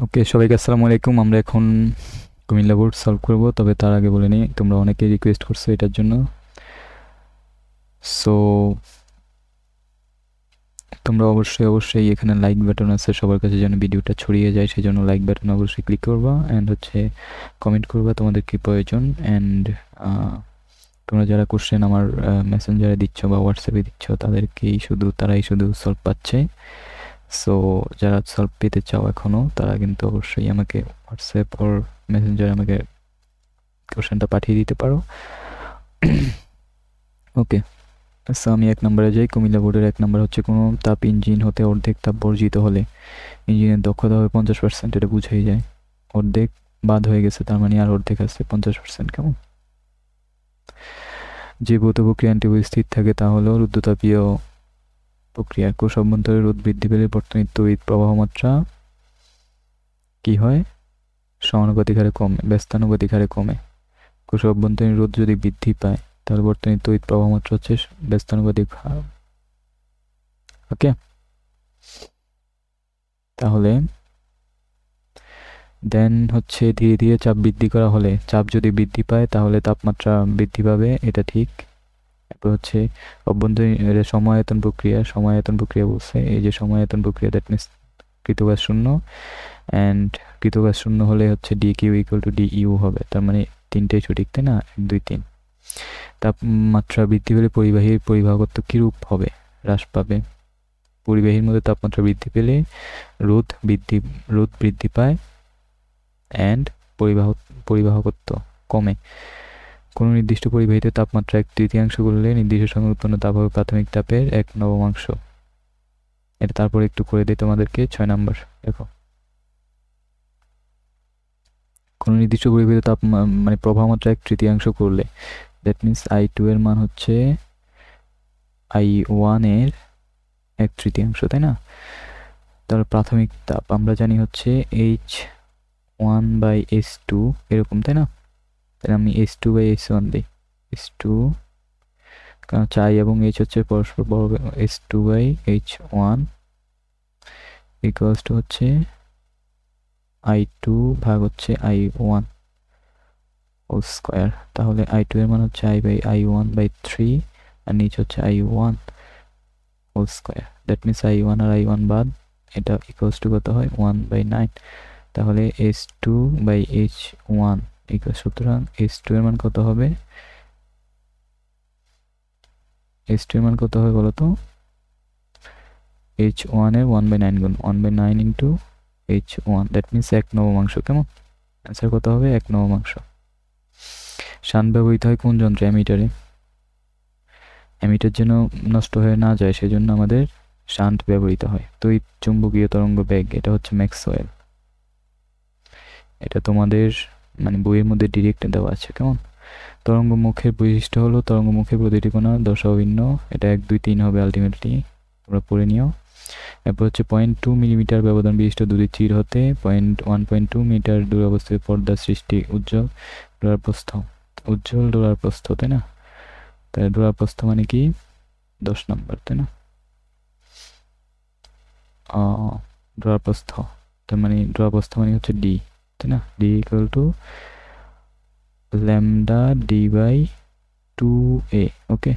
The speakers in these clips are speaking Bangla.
ওকে, সবাইকে আসসালামু আলাইকুম। আমরা এখন কুমিল্লা বোর্ড সলভ করব, তবে তার আগে বলে নিই, তোমরা অনেকেই রিকোয়েস্ট করছো এটার জন্য। সো তোমরা অবশ্যই এখানে লাইক বাটন আছে, সবার কাছে যেন ভিডিওটা ছড়িয়ে যায়, সেই জন্য লাইক বাটন অবশ্যই ক্লিক করবা অ্যান্ড হচ্ছে কমেন্ট করবা তোমাদের কি প্রয়োজন। অ্যান্ড তোমরা যারা কোশ্চেন আমার মেসেঞ্জারে দিচ্ছ বা হোয়াটসঅ্যাপে দিচ্ছ তারাই শুধু সলভ পাচ্ছে। সো যারা সলভ পেতে চাও এখনও, তারা কিন্তু অবশ্যই আমাকে হোয়াটসঅ্যাপ ওর মেসেঞ্জারে আমাকে কোশ্চেনটা পাঠিয়ে দিতে পারো। ওকে, সো আমি 1 নম্বরে যাই। কুমিল্লা বোর্ডের 1 নম্বর হচ্ছে, কোনো তাপ ইঞ্জিন হতে অর্ধেক তাপ বর্জিত হলে ইঞ্জিনের দক্ষতা হবে 50%। এটা বুঝাই যায়, অর্ধেক বাদ হয়ে গেছে, তার মানে আর অর্ধেক আছে 50%। কেমন? যে ভৌত প্রক্রিয়া অ্যান্টিবডি স্থির থাকে তা হলো রুদ্ধতাপীয় প্রক্রিয়া। কোষ অভ্যন্তরে রোধ বৃদ্ধি পেলে বর্তনীর তড়িৎ প্রবাহ মাত্রা কি হয়? সমানুপাতিক হারে কমে, ব্যস্তানুপাতিক হারে কমে। কোষ অভ্যন্তরীণ রোধ যদি বৃদ্ধি পায়, তাহলে বর্তনীর তড়িৎ প্রবাহ মাত্রা হচ্ছে ব্যস্তানুপাতিক হার। ওকে, তাহলে দেন হচ্ছে ধীরে ধীরে চাপ বৃদ্ধি করা হলে, চাপ যদি বৃদ্ধি পায় তাহলে তাপমাত্রা বৃদ্ধি পাবে, এটা ঠিক। এরপর হচ্ছে অভ্যন্তরীণ সমায়তন প্রক্রিয়া বলছে, এই যে সমায়তন প্রক্রিয়া, দ্যাট মিনস কৃতকাজ শূন্য। অ্যান্ড কৃতকাজ শূন্য হলে হচ্ছে D Q equal to D U হবে, তার মানে তিনটাই সঠিক, তাই না? 1 2 3। তাপমাত্রা বৃদ্ধি পেলে পরিবাহীর পরিবাহকত্ব কিরূপ হবে? হ্রাস পাবে। পরিবাহীর মধ্যে তাপমাত্রা বৃদ্ধি পেলে রোধ বৃদ্ধি পায় অ্যান্ড পরিবাহকত্ব কমে। কোনো নির্দিষ্ট পরিবাহীতে তাপমাত্রা 1/3 করলে নির্দিষ্ট সময়ে উৎপন্ন তাপ হবে প্রাথমিক তাপের 1/9। এটা তারপর একটু করে দিই তোমাদেরকে। 6 নম্বর দেখো, কোনো নির্দিষ্ট পরিবাহীতে তাপ মানে প্রবাহ মাত্রা 1/3 করলে, দ্যাট মিনস I2 এর মান হচ্ছে I1 এর 1/3, তাই না? তাহলে প্রাথমিক তাপ আমরা জানি হচ্ছে H1/S2 এরকম, তাই না? তাহলে আমি S2/S1 দিই। S2, কারণ হচ্ছে I এবং H হচ্ছে পরস্পর বর্গ, S2/H1 ইকুয়ালস টু হচ্ছে I2 ভাগ হচ্ছে I1 হোল স্কয়ার। তাহলে I2 এর মান হচ্ছে I/I1/3 আর নিচ হচ্ছে I1 whole square. That means I1 আর I1 বাদ, এটা ইকুয়ালস টু কত হয়? 1/9। তাহলে S2/H1 ইকুয়ালস, সুতরাং S2 এর মান কত হবে? S2 এর মান কত হবে বলো তো? H1 এর 1/9 গুণ 1/9 ইন্টু H1, দ্যাট মিনস 1/9। কেমন? অ্যান্সার কত হবে? 1/9। শান্ট ব্যবহৃত হয় কোন যন্ত্রে? অ্যামিটারে। অ্যামিটার যেন নষ্ট হয়ে না যায়, সেজন্য আমাদের শান্ট ব্যবহৃত হয়। তড়িৎ চুম্বকীয় তরঙ্গ বেগ, এটা হচ্ছে ম্যাক্সওয়েল। এটা তোমাদের মানে বইয়ের মধ্যে ডিরেক্ট দেওয়া আছে। কেমন? তরঙ্গ মুখের বৈশিষ্ট্য হলো তরঙ্গ মুখের প্রতিটি কোণা দশা অভিন্ন। এটা 1 2 3 হবে আলটিমেটলি, তোমরা পড়ে নিও। এরপর হচ্ছে 0.2 মিলিমিটার ব্যবধান বিশিষ্ট দুটি চির হতে 1.2 মিটার দূরে অবস্থিত পর্দার সৃষ্টি। উজ্জ্বল ডোলার প্রস্থ, তাই না? তাহলে ডোলার প্রস্থ মানে কি? 10 নম্বর, তাই না? ডোলার প্রস্থ, তার মানে ডোলার প্রস্থ মানে হচ্ছে ডি, তাই না? D equal to lambda D/2a। ওকে,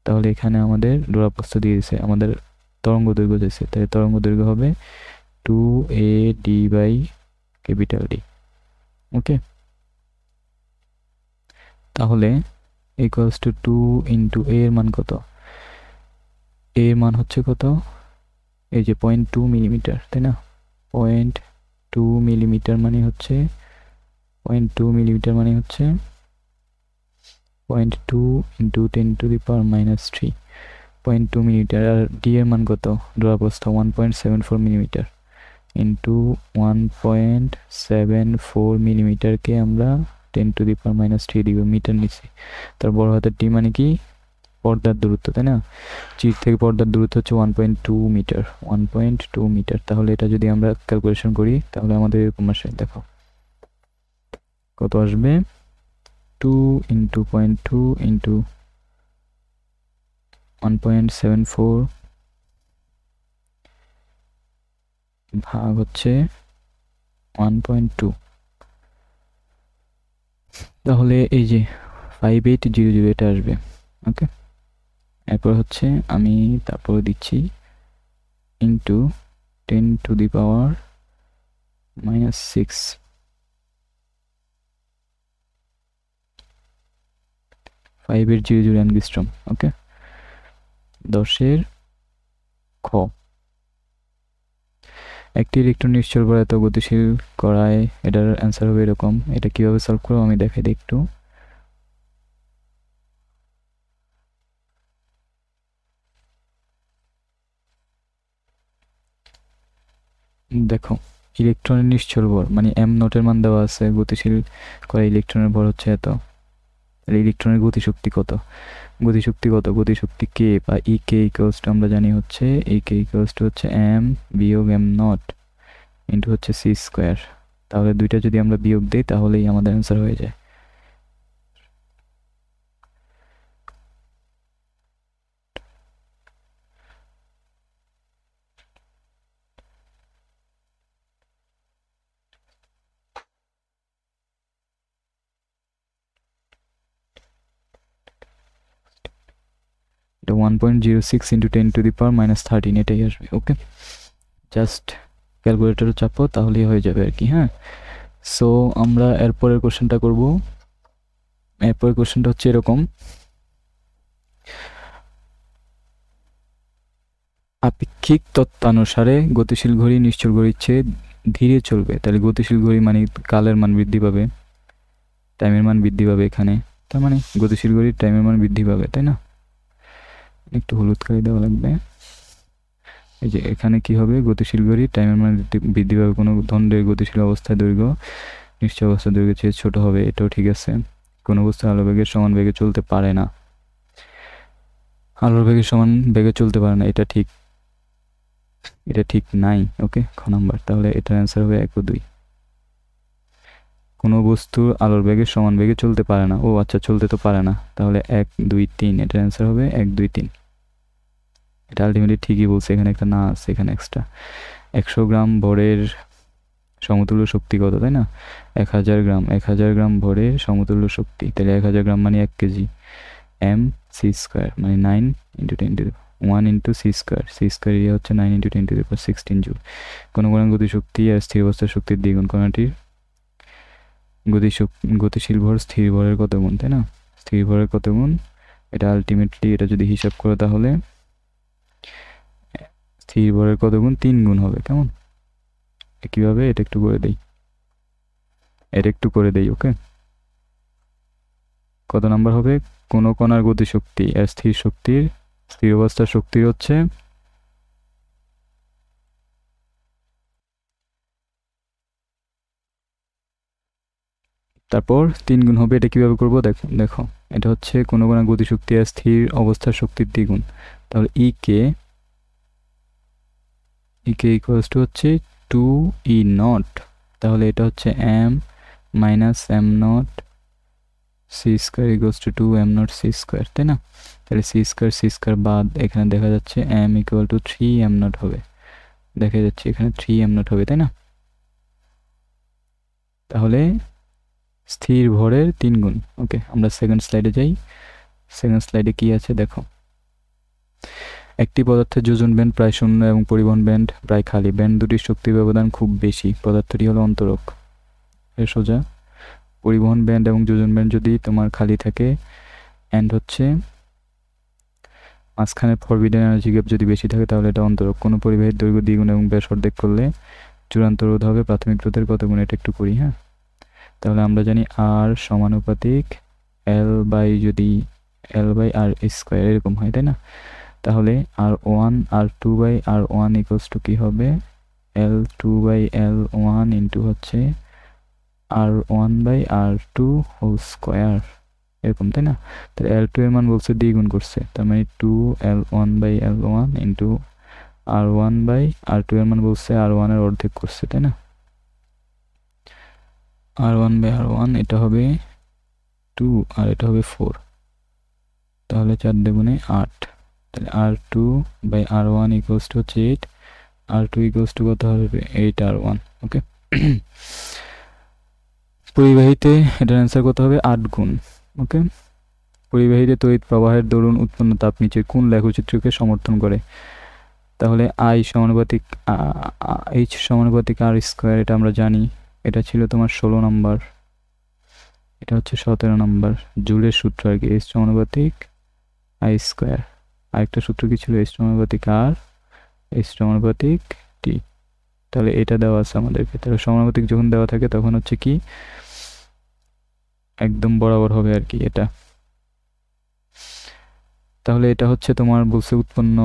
তাহলে এখানে আমাদের ডোলার প্রস্থ দিয়ে দিয়েছে, আমাদের তরঙ্গ দৈর্ঘ্য দিয়েছে, তাই তরঙ্গ দৈর্ঘ্য হবে 2AD/D। ওকে, তাহলে ইকুয়ালস টু 2 ইন্টু a এর মান কত? a এর মান হচ্ছে কত? এই যে 0.2 মিলিমিটার, তাই না? 0.2 মিলিমিটার মানে হচ্ছে 0.2 মিলিমিটার মানে হচ্ছে 0.2 ইন্টু 10⁻³ 0.2 মিলিমিটার। আর ডি এর মান কত? ডোলার প্রস্থ 1.74 মিলিমিটার ইন্টু 1.74 মিলিমিটারকে আমরা 10⁻³ দিব, মিটার নিচ্ছি। তার বড় হাতের টি মানে কি? পর্দার দূরত্ব, তাই না? চির থেকে পর্দার দূরত্ব হচ্ছে 1.2 মিটার, 1.2 মিটার। তাহলে এটা যদি আমরা ক্যালকুলেশন করি, তাহলে আমাদের এরকম আসে, দেখো কত আসবে? 2 ইন্টু 0.2 ইন্টু 1.74 ভাগ হচ্ছে 1.2, তাহলে এই যে 5800 এটা আসবে। ওকে, এরপর হচ্ছে আমি তারপর দিচ্ছি ইন্টু 10⁻⁻6, ফাইভের 00 অ্যাংস্ট্রম। ওকে, 10-এর খ, একটি ইলেকট্রন নিশ্চল ভর এত গতিশীল করায় এটার অ্যান্সার হবে এরকম। এটা কিভাবে সলভ করবো আমি দেখাই দিই একটু। দেখো, ইলেকট্রনের নিশ্চল ভর মানে এম নটের মান দেওয়া আছে, গতিশীল করা ইলেকট্রনের ভর হচ্ছে এত। তাহলে ইলেকট্রনের গতিশক্তি কত? গতিশক্তি কে বা ই কে ইকুয়ালস টু আমরা জানি হচ্ছে ই কে ইকুয়ালস টু হচ্ছে এম বিয়োগ এম নট ইন্টু হচ্ছে সি স্কোয়ার। তাহলে দুইটা যদি আমরা বিয়োগ দিই তাহলেই আমাদের অ্যান্সার হয়ে যায়। এটা 1.06 ইন্টু 10⁻⁻13 এটাই আসবে। ওকে, জাস্ট ক্যালকুলেটরে চাপো তাহলেই হয়ে যাবে আর কি। হ্যাঁ, সো আমরা এরপরের কোশ্চেনটা করব। এরপরের কোশ্চেনটা হচ্ছে এরকম, আপেক্ষিক তত্ত্বানুসারে গতিশীল ঘড়ি নিশ্চল ঘড়ির চেয়ে ধীরে চলবে। তাহলে গতিশীল ঘড়ি মানে কালের মান বৃদ্ধি পাবে, টাইমের মান বৃদ্ধি পাবে এখানে, তার মানে গতিশীল ঘড়ির টাইমের মান বৃদ্ধি পাবে, তাই না? একটু হলুদ কালি দেওয়া লাগবে। এই যে এখানে কি হবে, গতিশীল ঘড়ির টাইমের মান বৃদ্ধি পাবে। কোনো দণ্ডের গতিশীল অবস্থায় দৈর্ঘ্য নিশ্চল অবস্থায় দৈর্ঘ্যের চেয়ে ছোট হবে, এটাও ঠিক আছে। কোনো বস্তু আলো বেগের সমান বেগে চলতে পারে না, আলোর বেগের সমান বেগে চলতে পারে না, এটা ঠিক, এটা ঠিক নাই। ওকে, খ নাম্বার। তাহলে এটার অ্যান্সার হবে 1 ও 2। কোনো বস্তু আলোর বেগের সমান বেগে চলতে পারে না, ও আচ্ছা, চলতে তো পারে না, তাহলে 1 2 3, এটার অ্যান্সার হবে 1 2 3। এটা আলটিমেটলি ঠিকই বলছে, এখানে একটা না আছে, এখানে এক্সট্রা। 100 গ্রাম ভরের সমতুল্য শক্তি কত, তাই না? 1000 গ্রাম ভরের সমতুল্য শক্তি, তাহলে 1000 গ্রাম মানে 1 কেজি, এম সি স্কোয়ার মানে 9 into 10⁻1 into C square area হচ্ছে 9 ইন্টু 10⁻16 জুল। কোনো গতিশক্তি আর স্থির অবস্থার শক্তির দ্বিগুণ, কোনটির গতিশীল ভর স্থির ভরের কত গুণ, তাই না? স্থির ভরের কত গুণ, এটা আলটিমেটলি এটা যদি হিসাব করো তাহলে স্থির ভরের কত গুণ, 3 গুণ হবে। কেমন, কিভাবে, এটা একটু করে দেই। ওকে, কত নাম্বার হবে, কোন কণার গতিশক্তি আর স্থির অবস্থার শক্তি হচ্ছে তারপর 3 গুণ হবে। এটা কিভাবে করব, দেখো এটা হচ্ছে কোনো কণার গতিশক্তি আর স্থির অবস্থার শক্তির দ্বিগুণ। তাহলে ই কে ইকুয়ালস টু হচ্ছে 2 ই নট, তাহলে এটা হচ্ছে M minus M naught C square equals to 2 M naught C square, তাই না? তাহলে সি স্কোয়ার বাদ এখানে দেখা যাচ্ছে M equal to 3 M naught হবে, দেখা যাচ্ছে এখানে 3 এম নট হবে, তাই না? তাহলে স্থির ভরের 3 গুণ। ওকে, আমরা সেকেন্ড স্লাইডে যাই। সেকেন্ড স্লাইডে কি আছে দেখো, একটি পদার্থের যোজন ব্যান্ড প্রায় শূন্য এবং পরিবহন ব্যান্ড প্রায় খালি। ব্যান্ড দুটির শক্তির ব্যবধান খুব বেশি, পদার্থটি হলো অন্তরক। এর সোজা, পরিবহন ব্যান্ড এবং যোজন ব্যান্ড যদি তোমার খালি থাকে, অ্যান্ড হচ্ছে মাঝখানে ফরবিডেন এনার্জি গ্যাপ যদি বেশি থাকে, তাহলে এটা অন্তরক। কোনো পরিবাহীর দৈর্ঘ্য দ্বিগুণ এবং ব্যাস অর্ধেক করলে চূড়ান্ত রোধ হবে প্রাথমিক রোধের কত গুণ, এটা একটু করি। হ্যাঁ, তাহলে আমরা জানি আর সমানুপাতিক এল বাই আর স্কোয়ার এরকম হয়, তাই না? তাহলে R1 R2 by R1 equals to কি হবে, L2 বাই L1 ইন্টু হচ্ছে R1 by R2 whole square, এরকম, তাই না? তাহলে L2 এর মান বলছে দ্বিগুণ করছে, তার মানে 2L1 by L1 into R1 by R2 এর মান বলছে R1 এর অর্ধেক করছে, তাই না? R1 বাই R1 এটা হবে 2 আর এটা হবে 4, তাহলে 4 দুগুণে 8, তাহলে R2 by R1 equals to হচ্ছে 8, R2 ইকুয়ালস টু কত হবে 8 R1। ওকে, পরিবাহীতে এটার অ্যান্সার কত হবে 8 গুণ। ওকে, পরিবাহীতে তড়িৎ প্রবাহের দরুন উৎপন্ন তাপ নিচের কোন লেখচিত্রকে সমর্থন করে? তাহলে আই সমানুপাতিক এইচ সমানুপাতিক আর স্কোয়ার, এটা আমরা জানি। এটা ছিল তোমার 16 নম্বর, এটা হচ্ছে 17 নম্বর জুলের সূত্র আর কি, এইচ সমানুপাতিক আই স্কোয়ার। আরেকটা সূত্র কি ছিল? এইচ সমানুপাতিক আর, এইচ সমানুপাতিক টি। তাহলে এটা দেওয়া আছে আমাদেরকে। তাহলে সমানুপাতিক যখন দেওয়া থাকে তখন হচ্ছে কি একদম বরাবর হবে আর কি এটা। তাহলে এটা হচ্ছে তোমার বলছে উৎপন্ন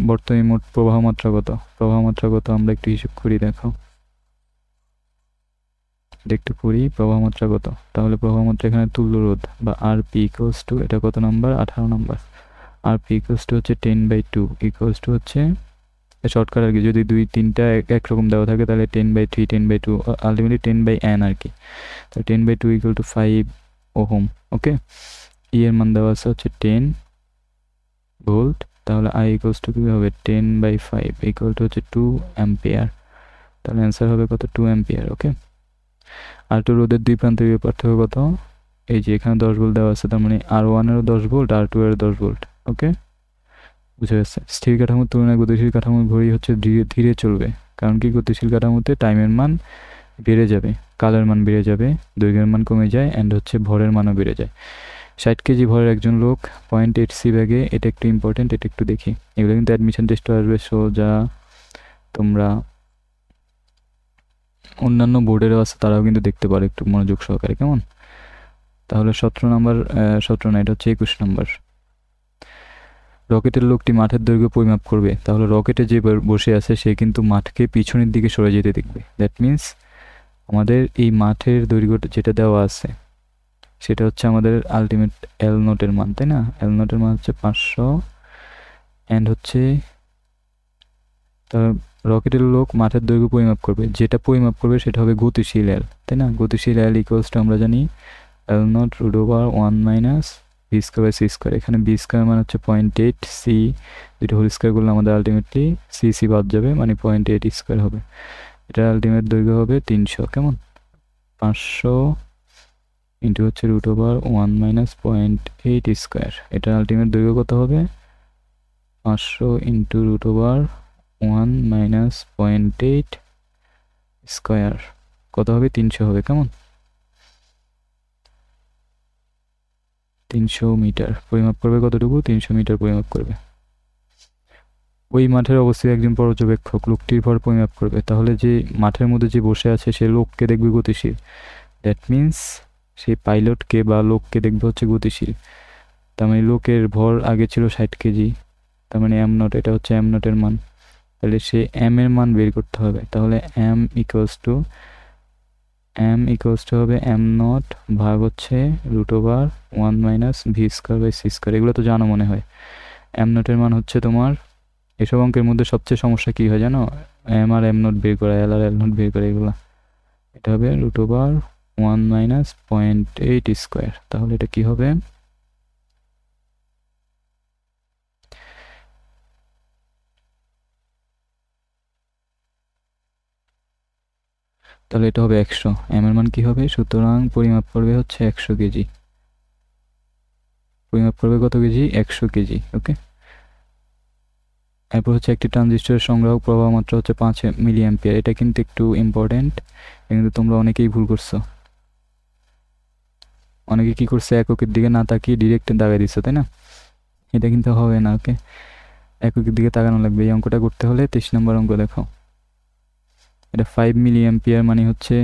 বর্তনী মোট প্রবাহ মাত্রা কত? প্রবাহ মাত্রা কত আমরা একটু হিসাব করি, দেখো একটু করি প্রবাহ মাত্রা কত। তাহলে প্রবাহ মাত্রা এখানে তুল্য রোধ বা আর পি ইকুয়ালস টু, এটা কত নাম্বার? 18 নম্বর। আর পি ইকুয়ালস টু হচ্ছে 10/2 ইকুয়ালস টু হচ্ছে শর্টকাট আর কি, যদি 2-3টা একরকম দেওয়া থাকে তাহলে 10/3 10/2 আলটিমেটলি 10/n আর কি। তাহলে 10/2 ইকুয়াল টু 5 ওহম। ওকে, ই এর মান দেওয়া আছে হচ্ছে 10 ভোল্ট। তাহলে আই ইকুয়ালস টু কি হবে? 10/5 ইকুয়াল টু হচ্ছে 2 অ্যাম্পিয়ার। তাহলে অ্যান্সার হবে কত? 2 অ্যাম্পিয়ার। ওকে, আর টু রোধের দুই প্রান্তের পার্থক্য কত? এই যে এখানে 10 ভোল্ট দেওয়া আছে, তার মানে R1 এরও 10 ভোল্ট, R2 এরও 10 ভোল্ট। ওকে, বুঝে গেছে? স্থির কাঠামোর তুলনায় গতিশীল কাঠামোর ঘড়ি হচ্ছে ধীরে ধীরে চলবে, কারণ কি গতিশীল কাঠামোতে টাইমের মান বেড়ে যাবে, কালের মান বেড়ে যাবে, দৈর্ঘ্যের মান কমে যায়, অ্যান্ড হচ্ছে ভরের মানও বেড়ে যায়। 60 কেজি ভরের একজন লোক 0.8 ব্যাগে, এটা একটু ইম্পর্টেন্ট, এটা একটু দেখি। এগুলো কিন্তু অ্যাডমিশন টেস্টে আসবে, সো যা তোমরা অন্যান্য বোর্ডেরও আছে তারাও কিন্তু দেখতে পারে একটু মনোযোগ সহকারে, কেমন? তাহলে 17 নম্বর, 17 না, এটা হচ্ছে 21 নম্বর। রকেটের লোকটি মাঠের দৈর্ঘ্য পরিমাপ করবে, তাহলে রকেটে যে বসে আছে সে কিন্তু মাঠকে পিছনের দিকে সরে যেতে দেখবে। দ্যাট মিন্স আমাদের এই মাঠের দৈর্ঘ্যটা যেটা দেওয়া আছে সেটা হচ্ছে আমাদের আলটিমেট এল নোটের মান, তাই না? এল নোটের মান হচ্ছে 500, অ্যান্ড হচ্ছে রকেটের লোক মাঠের দৈর্ঘ্য পরিমাপ করবে, যেটা পরিমাপ করবে সেটা হবে গতিশীল এল, তাই না? গতিশীল এল ইকুয়ালস টু আমরা জানি L naught root over 1 minus B square by C square. এখানে বি স্কোয়ার মানে হচ্ছে 0.8, সি দুটো হোল স্কোয়ার করলে আমাদের আলটিমেটলি সি বাদ যাবে, মানে 0.8 স্কোয়ার হবে। এটা আলটিমেট দৈর্ঘ্য হবে 300, কেমন? 500 ইন্টু হচ্ছে রুট ওভার 1 মাইনাস 0.8 স্কোয়ার। এটা আলটিমেট দৈর্ঘ্য কত হবে? 500 into root over 1 minus 0.8 square কত হবে? 300 হবে, কেমন? 300 মিটার পরিমাপ করবে। কতটুকু? 300 মিটার পরিমাপ করবে। ওই মাঠের অবস্থিত একজন পর্যবেক্ষক লোকটির ভর পরিমাপ করবে, তাহলে যে মাঠের মধ্যে যে বসে আছে সে লোককে দেখবে গতিশীল। দ্যাট মিন্স সেই পাইলটকে বা লোককে দেখবে হচ্ছে গতিশীল। তার মানে লোকের ভর আগে ছিল 60 কেজি, তার মানে এম নট, এটা হচ্ছে এম নটের মান। তাহলে সে এম এর মান বের করতে হবে। তাহলে এম ইকুয়ালস টু হবে এম নট ভাগ হচ্ছে root over 1 minus V square by C square. এগুলো তো জানো মনে হয়। এম নটের মান হচ্ছে তোমার, এসব অঙ্কের মধ্যে সবচেয়ে সমস্যা কী হয় জানো? এম আর এম নট বের করা, এল আর এল নট বের করা, এগুলো। এটা হবে রুট ওভার 1 মাইনাস 0.8 স্কোয়ার। তাহলে এটা কি হবে? তাহলে এটা হবে 100। এম এর মান কি হবে? সুতরাং পরিমাপ করবে হচ্ছে 100 কেজি। পরিমাপ করবে কত কেজি? 100 কেজি। ওকে, এরপর হচ্ছে একটি ট্রানজিস্টরের সংগ্রাহক প্রবাহ মাত্রা হচ্ছে 5 মিলি অ্যাম্পিয়ার। এটা কিন্তু একটু ইম্পর্টেন্ট, কিন্তু তোমরা অনেকেই ভুল করছো। অনেকে কি করছে, এককের দিকে না তাকিয়ে ডিরেক্ট দাগাই দিচ্ছে, তাই না? এটা কিন্তু হবে না। ওকে, এককের দিকে তাকানো লাগবে। এই অঙ্কটা করতে হলে 23 নম্বর অঙ্ক দেখো। এটা 5 মিলি অ্যাম্পিয়ার মানে হচ্ছে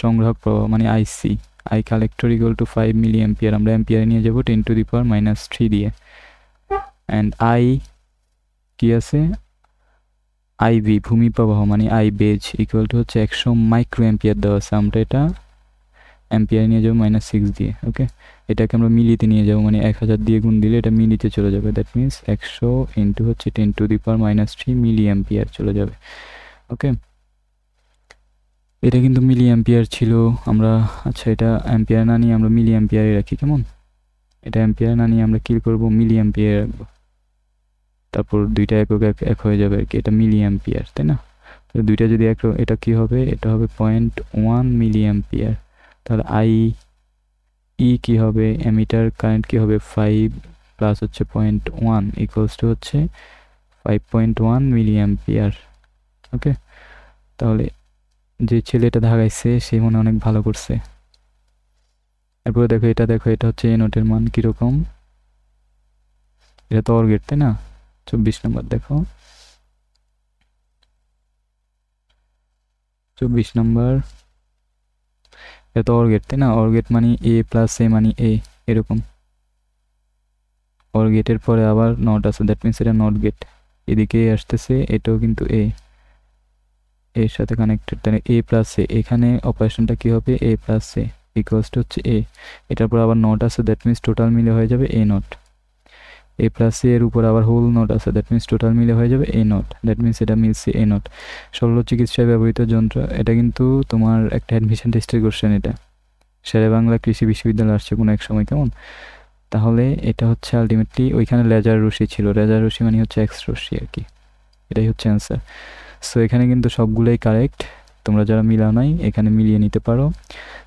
সংগ্রাহক প্রবাহ, মানে IC, I collector equal to 5 milli ampere. আমরা অ্যাম্পিয়ারে নিয়ে যাবো 10⁻³ দিয়ে। অ্যান্ড আই কি আছে? আইভি ভূমি প্রবাহ মানে আই বেজ ইকুয়াল টু হচ্ছে 100 মাইক্রো অ্যাম্পিয়ার দেওয়া আছে। আমরা এটা অ্যাম্পিয়ারে নিয়ে যাবো -6 দিয়ে। ওকে, এটাকে আমরা মিলিতে নিয়ে যাবো, মানে 1000 দিয়ে গুণ দিলে এটা মিলিতে চলে যাবে। দ্যাট মিনস 100 ইন্টু হচ্ছে 10⁻³ মিলি অ্যাম্পিয়ার চলে যাবে। ওকে, এটা কিন্তু মিলি অ্যাম্পিয়ার ছিল। আমরা আচ্ছা এটা অ্যাম্পিয়ার না নিয়ে আমরা মিলি অ্যাম্পিয়ারে রাখি, কেমন? এটা অ্যাম্পিয়ার না নিয়ে আমরা কি করবো? মিলি অ্যাম্পিয়ারে রাখবো। তারপর দুইটা একক এক হয়ে যাবে আর কি, এটা মিলি অ্যাম্পিয়ার, তাই না? দুইটা যদি এটা কি হবে, এটা হবে 0.1 মিলি অ্যাম্পিয়ার। তাহলে কি হবে, এমিটার কারেন্ট কি হবে, 5 প্লাস হচ্ছে 0.1 ইকুয়ালস টু হচ্ছে 5.1 মিলি অ্যাম্পিয়ার। ওকে, তাহলে যে ছেলেটা ধাগাইছে সে মনে অনেক ভালো করছে। এরপরে দেখো এটা হচ্ছে এ নোটের মান কিরকম, এটা তো অর গেট তাই না। 24 নম্বর দেখো, 24 নম্বর, এটা তো অর গেট তাই না। অর গেট মানে এ প্লাস এ মানে এ, এরকম। অর গেটের পরে আবার নট আছে, দ্যাট মিনস এটা নট গেট। এদিকে আসতেছে, এটাও কিন্তু এর সাথে কানেক্টেড, তাহলে এ প্লাস এ, এখানে অপারেশনটা কি হবে, এ প্লাস এ ইকুয়ালস টু হচ্ছে এ। এটার পর আবার নট আছে, দ্যাট মিনস টোটাল মিলে হয়ে যাবে এ নট। এ প্লাস এর উপর আবার হোল নট আছে, দ্যাট মিনস টোটাল মিলে হয়ে যাবে এ নট, দ্যাট মিনস এটা মিলছে এ নট। শল্য চিকিৎসায় ব্যবহৃত যন্ত্র, এটা কিন্তু তোমার একটা অ্যাডমিশন টেস্টের কোশ্চেন, এটা শেরে বাংলা কৃষি বিশ্ববিদ্যালয়ে আসছে কোনো এক সময়, কেমন। তাহলে এটা হচ্ছে আলটিমেটলি, ওইখানে লেজার রশ্মি ছিল, লেজার রশ্মি মানে হচ্ছে এক্স রশ্মি আর কি, এটাই হচ্ছে অ্যান্সার। সো এখানে কিন্তু সবগুলোই কারেক্ট, তোমরা যারা মিলাও নাই এখানে মিলিয়ে নিতে পারো।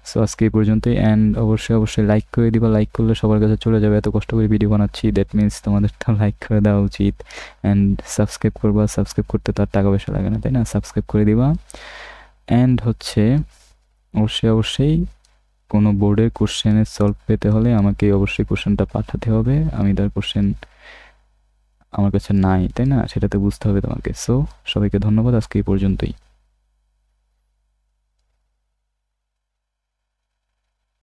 সো আজকে এই পর্যন্তই, অ্যান্ড অবশ্যই লাইক করে দিবা, লাইক করলে সবার কাছে চলে যাবে, এত কষ্ট করে ভিডিও বানাচ্ছি, দ্যাট মিনস তোমাদের তো লাইক করে দেওয়া উচিত। অ্যান্ড সাবস্ক্রাইব করবা, সাবস্ক্রাইব করতে তো আর টাকা পয়সা লাগে না তাই না, সাবস্ক্রাইব করে দিবা। অ্যান্ড হচ্ছে অবশ্যই কোনো বোর্ডের কোশ্চেনের সলভ পেতে হলে আমাকে অবশ্যই কোশ্চেনটা পাঠাতে হবে, আমি তার কোশ্চেন আমার কাছে নাই তাই না, সেটাতে বুঝতে হবে তোমাকে। সো সবাইকে ধন্যবাদ, আজকে এই পর্যন্তই।